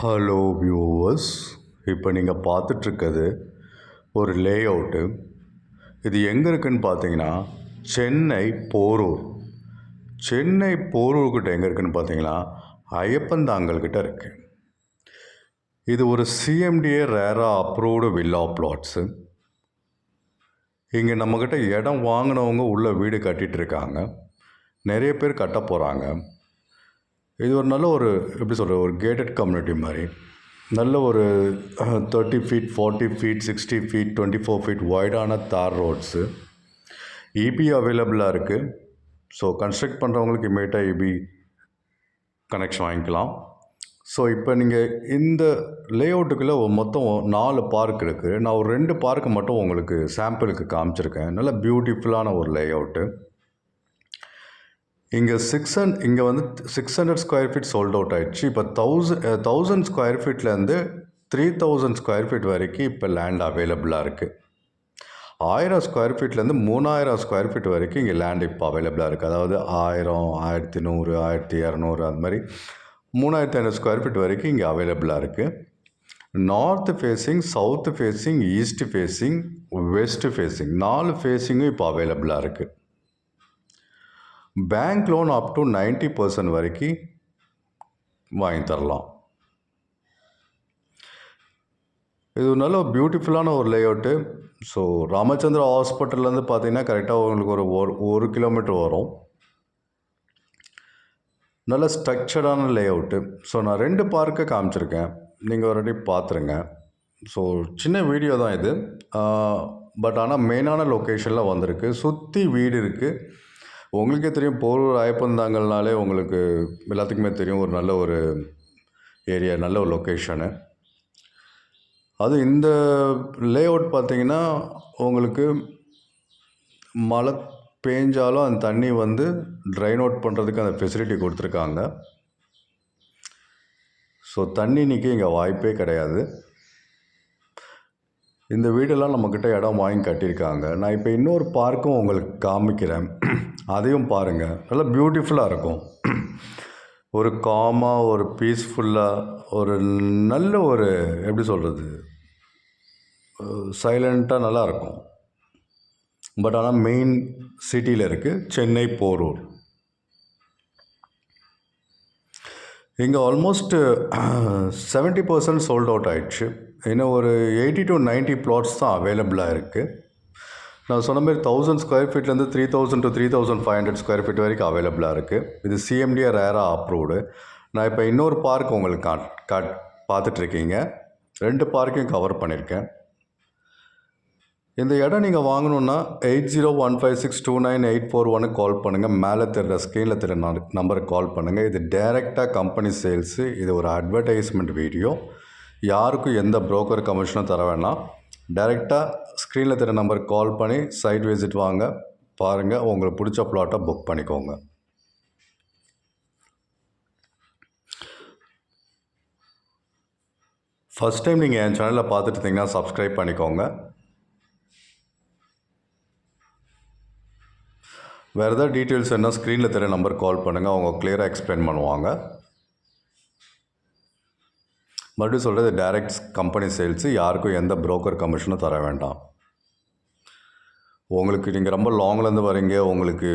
Hello viewers, இப்போ நீங்கள் பார்த்துட்ருக்கிறது ஒரு லே அவுட்டு. இது எங்கே இருக்குதுன்னு பார்த்தீங்கன்னா சென்னை போரூர். சென்னை போரூர்கிட்ட எங்கே இருக்குதுன்னு பார்த்தீங்கன்னா ஐயப்பந்தாங்கல்கிட்ட இருக்குது. இது ஒரு சிஎம்டிஏ ரேராக அப்ரூவ்டு வில்லா பிளாட்ஸு. இங்கே நம்மக்கிட்ட இடம் வாங்கினவங்க உள்ள வீடு கட்டிகிட்ருக்காங்க. நிறைய பேர் கட்ட போகிறாங்க. இது ஒரு நல்ல ஒரு எப்படி சொல்கிறது, ஒரு கேட்டட் கம்யூனிட்டி மாதிரி. நல்ல ஒரு 30 ஃபீட் 40 ஃபீட் 60 ஃபீட் 24 ஃபீட் வைடான தார் ரோட்ஸு. இபி அவைலபிளாக இருக்குது. ஸோ கன்ஸ்ட்ரக்ட் பண்ணுறவங்களுக்கு இமீடியட்டாக இபி கனெக்ஷன் வாங்கிக்கலாம். ஸோ இப்போ நீங்கள் இந்த லே அவுட்டுக்குள்ளே மொத்தம் 4 பார்க் இருக்குது. நான் ஒரு 2 பார்க்கு மட்டும் உங்களுக்கு சாம்பிளுக்கு காமிச்சிருக்கேன். நல்ல பியூட்டிஃபுல்லான ஒரு லே அவுட்டு. இங்கே இங்கே வந்து 600 ஸ்கொயர் ஃபீட் சோல்ட் அவுட் ஆகிடுச்சு. இப்போ 1000 ஸ்கொயர் ஃபீட்லேருந்து 3000 ஸ்கொயர் ஃபீட் வரைக்கும் இப்போ லேண்ட் அவைலபிளாக இருக்குது. 1000 ஸ்கொயர் ஃபீட்லேருந்து 3000 ஸ்கொயர் ஃபீட் வரைக்கும் இங்கே லேண்ட் இப்போ அவைலபிளாக இருக்குது. அதாவது 1000, 1100, 1200 அது மாதிரி 3500 ஸ்கொயர் ஃபீட் வரைக்கும் இங்கே அவைலபிளாக இருக்குது. North facing, south facing, east facing, west facing 4 ஃபேஸிங்கும் இப்போ அவைலபிளாக இருக்குது. பேங்க் லோன் அப் டு 90% வரைக்கும் வாங்கி தரலாம். இது நல்ல பியூட்டிஃபுல்லான ஒரு லே அவுட்டு. ஸோ ராமச்சந்திரா ஹாஸ்பிட்டல்லேருந்து பார்த்தீங்கன்னா கரெக்டாக உங்களுக்கு ஒரு கிலோமீட்டர் வரும். நல்ல ஸ்ட்ரக்சர்டான லே அவுட்டு. ஸோ நான் 2 பார்க்கை காமிச்சிருக்கேன், நீங்கள் ஒரு பார்த்துருங்க. ஸோ சின்ன வீடியோ தான் இது, பட் ஆனால் மெயினான லொக்கேஷனில் வந்திருக்கு. சுற்றி வீடு இருக்குது. உங்களுக்கே தெரியும், போரூர் ஐயப்பந்தாங்கல்னாலே உங்களுக்கு எல்லாத்துக்குமே தெரியும், ஒரு நல்ல ஒரு ஏரியா, நல்ல ஒரு லொக்கேஷனு. அது இந்த லே அவுட் பார்த்திங்கன்னா உங்களுக்கு மழை பேஞ்சாலும் அந்த தண்ணி வந்து ட்ரைன் அவுட் பண்ணுறதுக்கு அந்த ஃபெசிலிட்டி கொடுத்துருக்காங்க. ஸோ தண்ணி நிற்க இங்கே வாய்ப்பே கிடையாது. இந்த வீடெல்லாம் நம்மக்கிட்ட இடம் வாங்கி கட்டியிருக்காங்க. நான் இப்போ இன்னொரு பார்க்கும் உங்களுக்கு காமிக்கிறேன், அதையும் பாருங்கள். நல்லா பியூட்டிஃபுல்லாக இருக்கும். ஒரு காமாக, ஒரு பீஸ்ஃபுல்லாக, ஒரு நல்ல ஒரு எப்படி சொல்கிறது, சைலண்ட்டாக நல்லாயிருக்கும். பட் ஆனால் மெயின் சிட்டியில் இருக்குது, சென்னை போரூர். இங்கே ஆல்மோஸ்ட் 70% சோல்ட் அவுட் ஆகிடுச்சு. இன்னும் ஒரு 80 to 90 பிளாட்ஸ் தான் அவைலபிளாக இருக்குது. நான் சொன்ன மாதிரி 1000 ஸ்கொயர் ஃபீட்லேருந்து 3000 to 3500 ஸ்கொயர் ஃபீட் வரைக்கும் அவைலபிளாக இருக்குது. இது சிஎம்டிஏ ரேராக அப்ரூவ்டு. நான் இப்போ இன்னொரு பார்க் உங்களுக்கு பார்த்துட்ருக்கீங்க. 2 பார்க்கையும் கவர் பண்ணியிருக்கேன். இந்த இடம் நீங்கள் வாங்கணுன்னா 8015629841 கால் பண்ணுங்கள். மேலே தெரிகிற ஸ்க்ரீனில் தெரிகிற நம்பருக்கு கால் பண்ணுங்கள். இது டைரெக்டாக கம்பெனி சேல்ஸு. இது ஒரு அட்வர்டைஸ்மெண்ட் வீடியோ. யாருக்கும் எந்த புரோக்கர் கமிஷனும் தர வேணாம். டைரெக்டாக ஸ்க்ரீனில் தெரிகிற நம்பருக்கு கால் பண்ணி சைட் விசிட் வாங்க, பாருங்கள். உங்களுக்கு பிடிச்ச ப்ளாட்டை புக் பண்ணிக்கோங்க. ஃபஸ்ட் டைம் நீங்கள் என் சேனலில் பார்த்துட்டு இருந்தீங்கன்னா சப்ஸ்கிரைப் பண்ணிக்கோங்க. வேறு ஏதாவது டீட்டெயில்ஸ் என்ன ஸ்க்ரீனில் தெரிய நம்பருக்கு கால் பண்ணுங்கள். அவங்க கிளியராக எக்ஸ்பிளைன் பண்ணுவாங்க. மறுபடியும் சொல்கிறது, டைரக்ட் கம்பெனி சேல்ஸு. யாருக்கும் எந்த புரோக்கர் கமிஷனும் தர வேண்டாம். உங்களுக்கு நீங்கள் ரொம்ப லாங்லேருந்து வரீங்க, உங்களுக்கு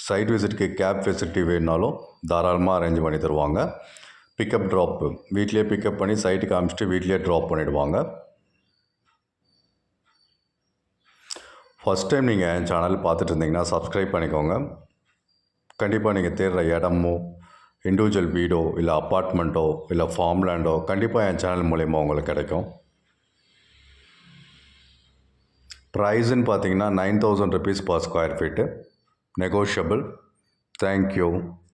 சைட் விசிட்க்கு கேப் ஃபெசிலிட்டி வேணுனாலும் தாராளமாக அரேஞ்ச் பண்ணி தருவாங்க. பிக்கப் ட்ராப்பு வீட்லேயே பிக்கப் பண்ணி சைட்டுக்கு காமிச்சிட்டு வீட்லேயே ட்ராப் பண்ணிவிடுவாங்க. ஃபஸ்ட் டைம் நீங்கள் என் சேனல் பார்த்துட்டு இருந்தீங்கன்னா சப்ஸ்கிரைப் பண்ணிக்கோங்க. கண்டிப்பாக நீங்கள் தேடுற இடமோ, இண்டிவிஜுவல் வீடோ, இல்லை அப்பார்ட்மெண்ட்டோ, இல்லை ஃபார்ம் லேண்டோ கண்டிப்பாக என் சேனல் மூலயமா உங்களுக்கு கிடைக்கும். ப்ரைஸுன்னு பார்த்தீங்கன்னா 9000 rupees per square feet, negotiable. Thank you.